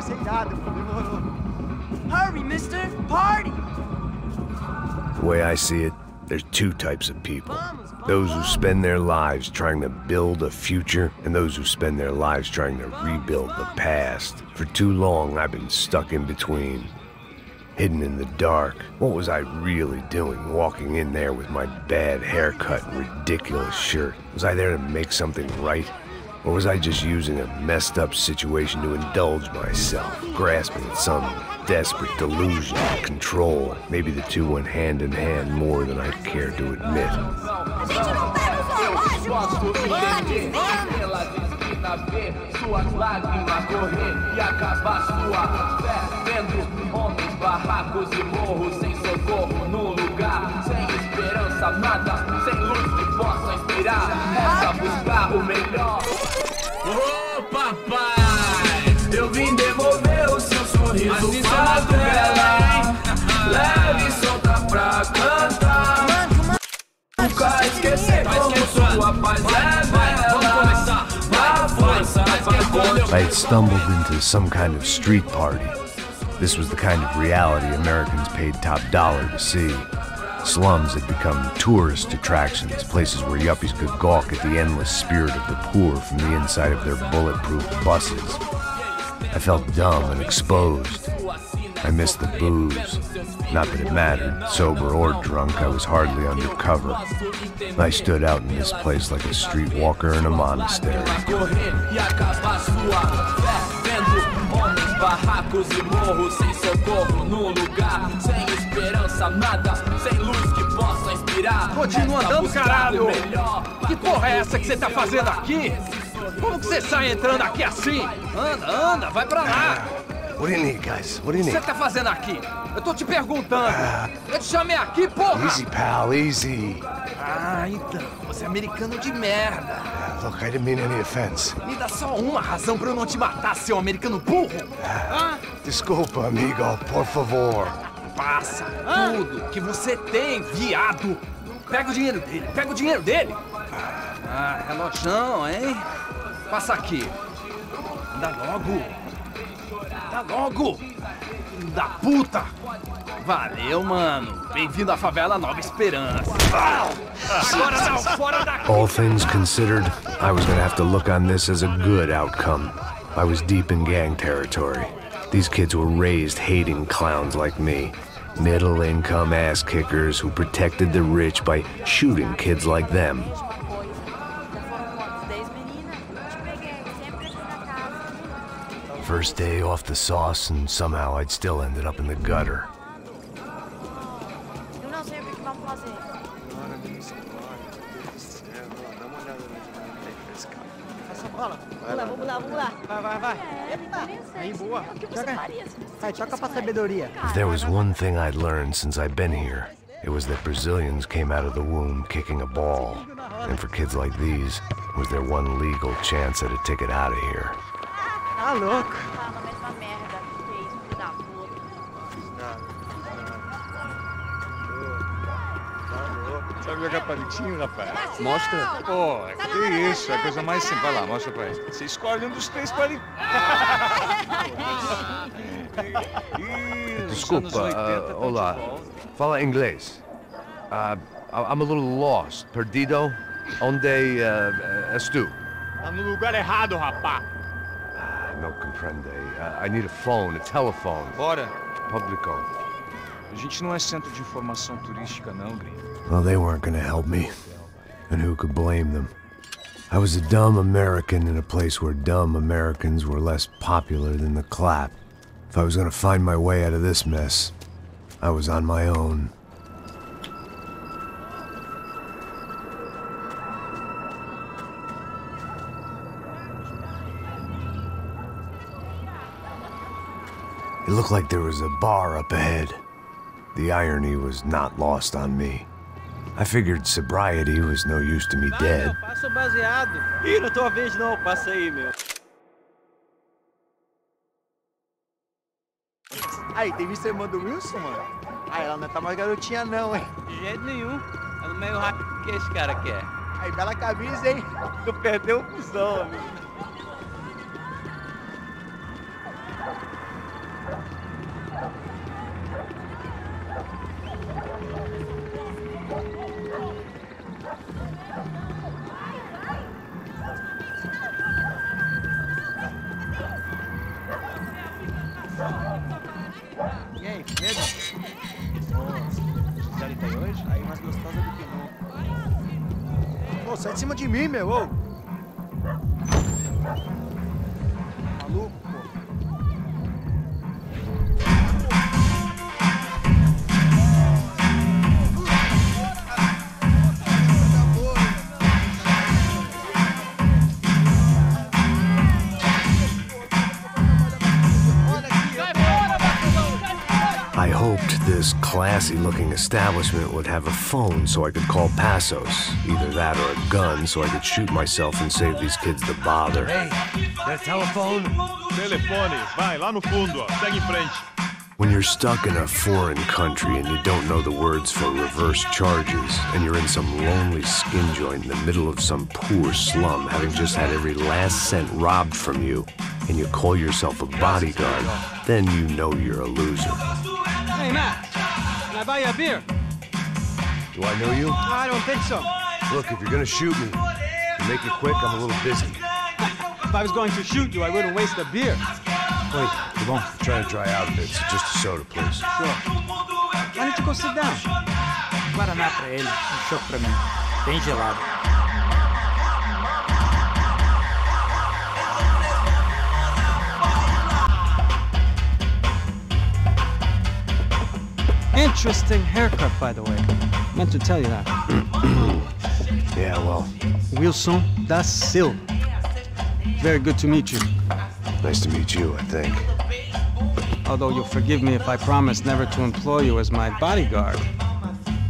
ser irado, demorou. Hurry, mister! Party! The way I see it, there's two types of people. Those who spend their lives trying to build a future, and those who spend their lives trying to rebuild the past. For too long, I've been stuck in between. Hidden in the dark. What was I really doing, walking in there with my bad haircut and ridiculous shirt? Was I there to make something right? Or was I just using a messed up situation to indulge myself, grasping at some desperate delusion of control? Maybe the two went hand in hand more than I care to admit. Suas lágrimas correr e acabar sua fé, vendo homens, barracos e morros sem socorro num lugar sem esperança, nada, sem luz que possa inspirar, resta buscar o melhor. Ô papai, eu vim devolver o seu sorriso pra tela, leve e solta pra cantar, nunca esquecer como sua paz é bela. I had stumbled into some kind of street party. This was the kind of reality Americans paid top dollar to see. Slums had become tourist attractions, places where yuppies could gawk at the endless spirit of the poor from the inside of their bulletproof buses. I felt dumb and exposed. I missed the booze. Not that it mattered, sober or drunk, I was hardly undercover. I stood out in this place like a streetwalker in a monastery. Barracos e morros sem socorro num lugar sem esperança, nada, sem luz que possa inspirar. Continua andando, caralho! Que porra é essa que você tá fazendo aqui? Como que você sai entrando aqui assim? Anda, vai pra lá! What do you need, guys? What do you O que need? você tá fazendo aqui? Eu tô te perguntando. Eu te chamei aqui, porra! Easy, pal, easy. Ah, então, você é americano de merda. Look, I didn't mean any offense. Me dá só uma razão pra eu não te matar, seu americano burro. Desculpa, amigo, por favor. Passa tudo que você tem, viado. Pega o dinheiro dele, Ah, relojão, hein? Passa aqui. Dá logo. Filho da puta. Valeu, mano. Bem-vindo à favela Nova Esperança. Agora não, fora daqui. All things considered, I was gonna have to look on this as a good outcome. I was deep in gang territory. These kids were raised hating clowns like me. Middle-income ass-kickers who protected the rich by shooting kids like them. First day off the sauce, and somehow I'd still ended up in the gutter. If there was one thing I'd learned since I've been here, it was that Brazilians came out of the womb kicking a ball. And for kids like these, it was their one legal chance at a ticket out of here. Tá louco. Sabe jogar palitinho, rapaz? Mostra. Pô, que isso, é a coisa mais simples. Vai lá, mostra pra ele. Você escolhe um dos três palitinhos. Desculpa, olá. Fala inglês. I'm a little lost. Perdido? Onde és tu? Tá no lugar errado, rapá. Não compreende. I need a phone, a telephone. Bora. Publico. A gente não é centro de informação turística, não, gringo. Well, they weren't gonna help me. And who could blame them? I was a dumb American in a place where dumb Americans were less popular than the clap. If I was gonna find my way out of this mess, I was on my own. It looked like there was a bar up ahead. The irony was not lost on me. I figured sobriety was no use to me dead. Passa o baseado. Ih, não tô a vez não, passa aí, meu. Aí, tem visto a irmã do Wilson, mano? Ah, ela não tá mais garotinha não, hein? De jeito nenhum. É no meio rápido que esse cara quer. Aí, bela camisa, hein? Tu perdeu o cuzão, amigo. de cima de mim, meu. Ô. Maluco, pô. I hoped this classy-looking establishment would have a phone so I could call Passos. Either that or a gun so I could shoot myself and save these kids the bother. Hey, that telephone? Telefone, vai, lá no fundo, ó. Segue em frente. When you're stuck in a foreign country and you don't know the words for reverse charges, and you're in some lonely skin joint in the middle of some poor slum, having just had every last cent robbed from you, and you call yourself a bodyguard, then you know you're a loser. Hey, Matt, can I buy you a beer? Do I know you? I don't think so. Look, if you're gonna shoot me, make it quick, I'm a little busy. If I was going to shoot you, I wouldn't waste a beer. Wait, come on. I'm trying to dry out a bit, so just a soda, please. Sure. Why don't you go sit down? Guaraná pra ele, choco pra mim. Bem gelado. Interesting haircut, by the way. Meant to tell you that. Yeah, well, Wilson da Silva. Very good to meet you. nice to meet you, I think. Although you'll forgive me if I promise never to employ you as my bodyguard.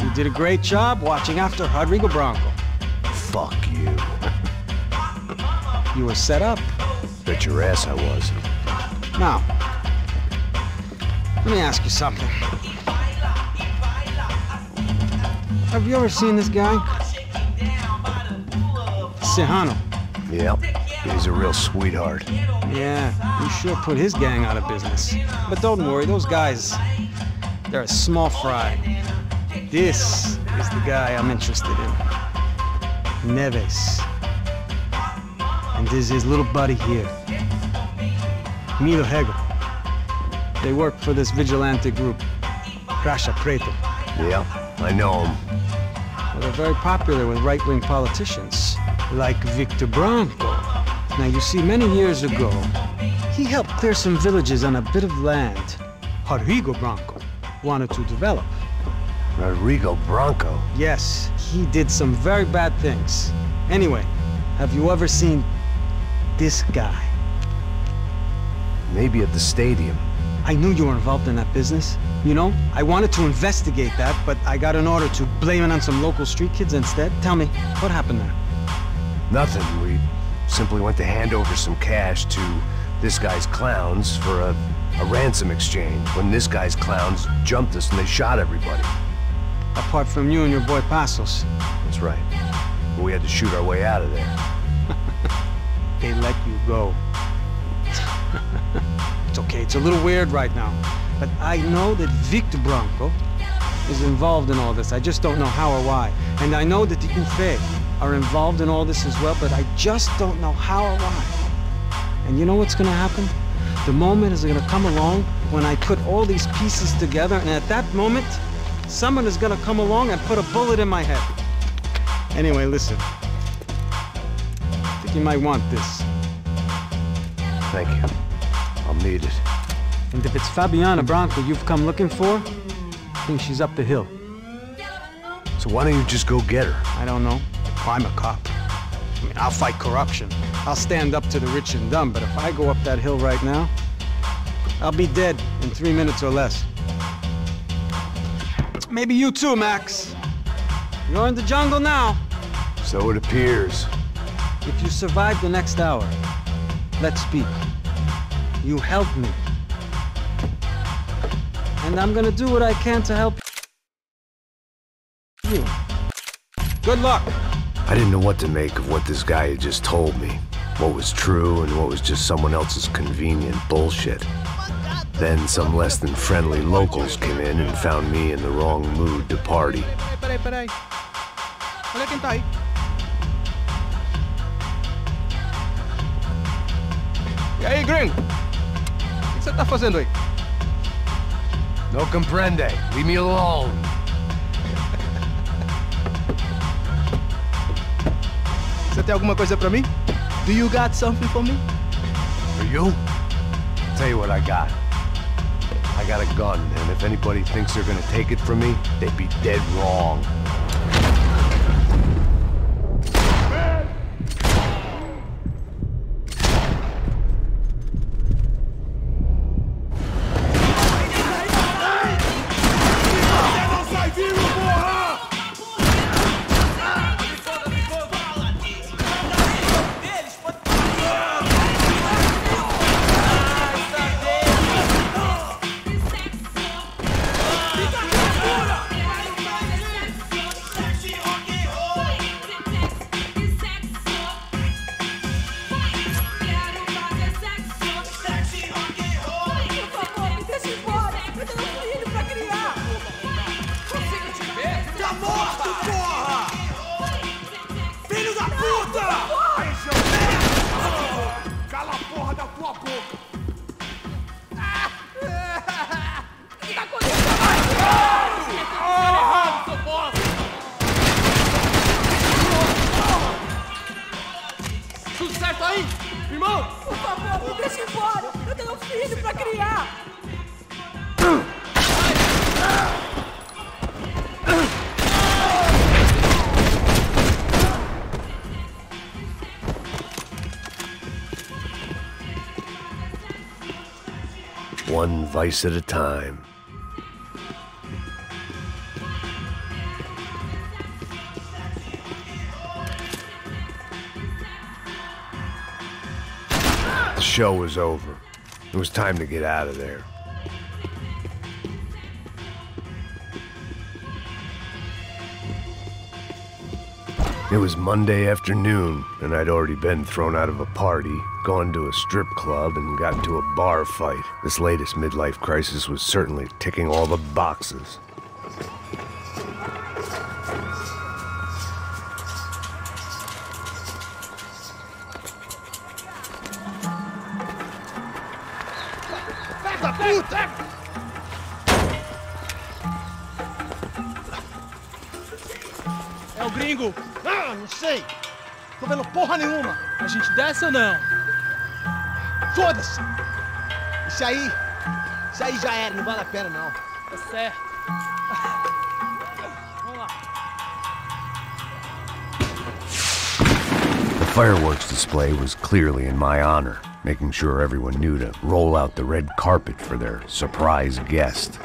You did a great job watching after Rodrigo Branco. Fuck you. You were set up. Bet your ass I was. Now, let me ask you something. Have you ever seen this guy? Serrano. Yep, he's a real sweetheart. Yeah, he sure put his gang out of business. But don't worry, those guys, they're a small fry. This is the guy I'm interested in. Neves. And this is his little buddy here. Milo Hegel. They work for this vigilante group, Crasha Preto. Yeah, I know him. Well, they're very popular with right-wing politicians, like Victor Branco. Now, you see, many years ago, he helped clear some villages on a bit of land Rodrigo Branco wanted to develop. Rodrigo Branco? Yes, he did some very bad things. Anyway, have you ever seen this guy? Maybe at the stadium. I knew you were involved in that business. You know, I wanted to investigate that, but I got an order to blame it on some local street kids instead. Tell me, what happened there? Nothing. We simply went to hand over some cash to this guy's clowns for a ransom exchange when this guy's clowns jumped us and they shot everybody. Apart from you and your boy Passos. That's right. We had to shoot our way out of there. They let you go. It's okay, it's a little weird right now. But I know that Victor Branco is involved in all this. I just don't know how or why. And I know that the UFE are involved in all this as well, but I just don't know how or why. And you know what's gonna happen? The moment is gonna come along when I put all these pieces together, and at that moment, someone is gonna come along and put a bullet in my head. Anyway, listen. I think you might want this. Thank you. I'll need it. And if it's Fabiana Branco you've come looking for, I think she's up the hill. So why don't you just go get her? I don't know. I'm a cop. I mean, I'll fight corruption. I'll stand up to the rich and dumb, but if I go up that hill right now, I'll be dead in 3 minutes or less. Maybe you too, Max. You're in the jungle now. So it appears. If you survive the next hour, let's speak. You help me. And I'm gonna do what I can to help you. Good luck. I didn't know what to make of what this guy had just told me. What was true and what was just someone else's convenient bullshit. Then some less than friendly locals came in and found me in the wrong mood to party. Peraí. Olha quem tá aí. E aí, gringo? O que você tá fazendo aí? No comprende. Leave me alone. Você tem alguma coisa pra mim? Do you got something for me? For you? Tell you what I got. I got a gun, and if anybody thinks they're gonna take it from me, they'd be dead wrong. One vice at a time. The show was over. It was time to get out of there. It was Monday afternoon, and I'd already been thrown out of a party, gone to a strip club, and got into a bar fight. This latest midlife crisis was certainly ticking all the boxes. É o gringo! Ah, não sei! Tô vendo porra nenhuma! A gente desce ou não? Foda-se! Isso aí já era, não vale a pena não. Tá certo. Vamos lá. The fireworks display was clearly in my honor, making sure everyone knew to roll out the red carpet for their surprise guest.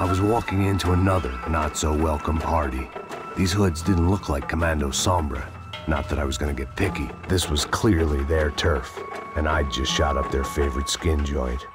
I was walking into another not-so-welcome party. These hoods didn't look like Commando Sombra. Not that I was gonna get picky. This was clearly their turf, and I'd just shot up their favorite skin joint.